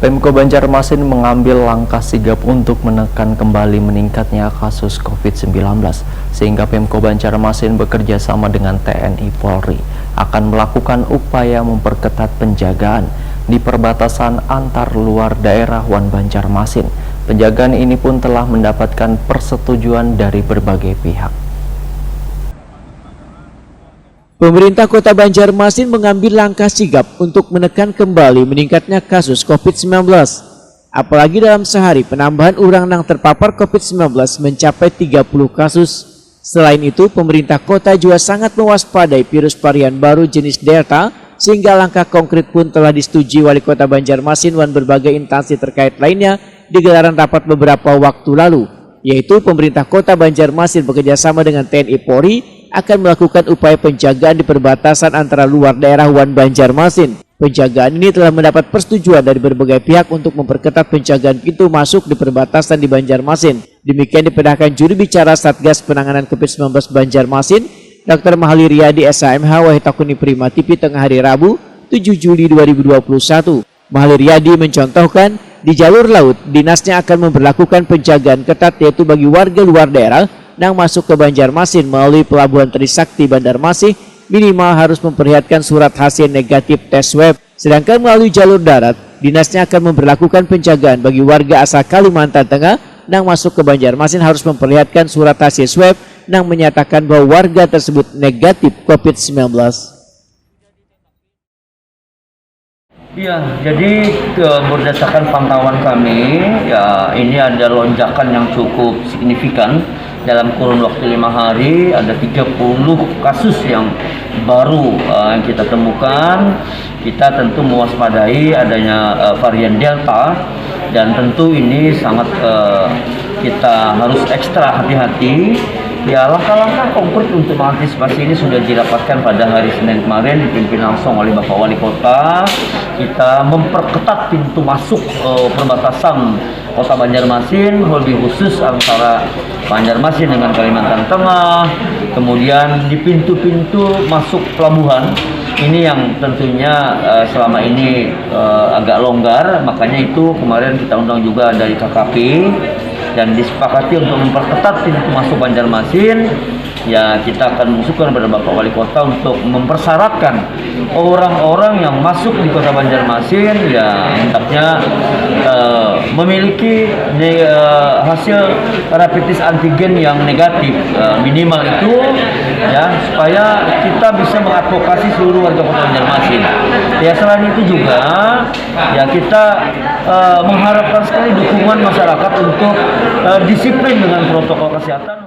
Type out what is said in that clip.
Pemko Banjarmasin mengambil langkah sigap untuk menekan kembali meningkatnya kasus COVID-19, sehingga Pemko Banjarmasin bekerja sama dengan TNI Polri akan melakukan upaya memperketat penjagaan di perbatasan antar luar daerah Wan Banjarmasin. Penjagaan ini pun telah mendapatkan persetujuan dari berbagai pihak. Pemerintah Kota Banjarmasin mengambil langkah sigap untuk menekan kembali meningkatnya kasus COVID-19. Apalagi dalam sehari penambahan orang yang terpapar COVID-19 mencapai 30 kasus. Selain itu, pemerintah kota juga sangat mewaspadai virus varian baru jenis Delta, sehingga langkah konkret pun telah disetujui Wali Kota Banjarmasin dan berbagai instansi terkait lainnya di gelaran rapat beberapa waktu lalu, yaitu pemerintah Kota Banjarmasin bekerjasama dengan TNI Polri akan melakukan upaya penjagaan di perbatasan antara luar daerah Wan Banjarmasin. Penjagaan ini telah mendapat persetujuan dari berbagai pihak untuk memperketat penjagaan pintu masuk di perbatasan di Banjarmasin. Demikian dipindahkan juru bicara Satgas Penanganan COVID-19 Banjarmasin, Dr. Mahali Riyadi SHMH Wahitakuni Prima TV tengah hari Rabu 7 Juli 2021. Mahali Riyadi mencontohkan di jalur laut, dinasnya akan memberlakukan penjagaan ketat yaitu bagi warga luar daerah yang masuk ke Banjarmasin melalui Pelabuhan Trisakti Banjarmasin minimal harus memperlihatkan surat hasil negatif tes swab. Sedangkan melalui jalur darat, dinasnya akan memberlakukan penjagaan bagi warga asal Kalimantan Tengah yang masuk ke Banjarmasin harus memperlihatkan surat hasil swab yang menyatakan bahwa warga tersebut negatif COVID-19. Ya, jadi berdasarkan pantauan kami, ya ini ada lonjakan yang cukup signifikan. Dalam kurun waktu 5 hari ada 30 kasus yang baru yang kita temukan. Kita tentu mewaspadai adanya varian Delta, dan tentu ini sangat kita harus ekstra hati-hati. Ya, langkah-langkah konkret untuk mengantisipasi ini sudah dirapatkan pada hari Senin kemarin, dipimpin langsung oleh Bapak Wali Kota. Kita memperketat pintu masuk perbatasan Kota Banjarmasin, lebih khusus antara Banjarmasin dengan Kalimantan Tengah. Kemudian di pintu-pintu masuk pelabuhan, ini yang tentunya selama ini agak longgar, makanya itu kemarin kita undang juga dari KKP dan disepakati untuk memperketat pintu masuk Banjarmasin. Ya, kita akan mengusulkan kepada Bapak Wali Kota untuk mempersyaratkan orang-orang yang masuk di Kota Banjarmasin ya hendaknya memiliki hasil rapid test antigen yang negatif minimal itu, ya, supaya kita bisa mengadvokasi seluruh warga Kota Banjarmasin. Ya, selain itu juga ya kita mengharapkan sekali dukungan masyarakat untuk disiplin dengan protokol kesehatan.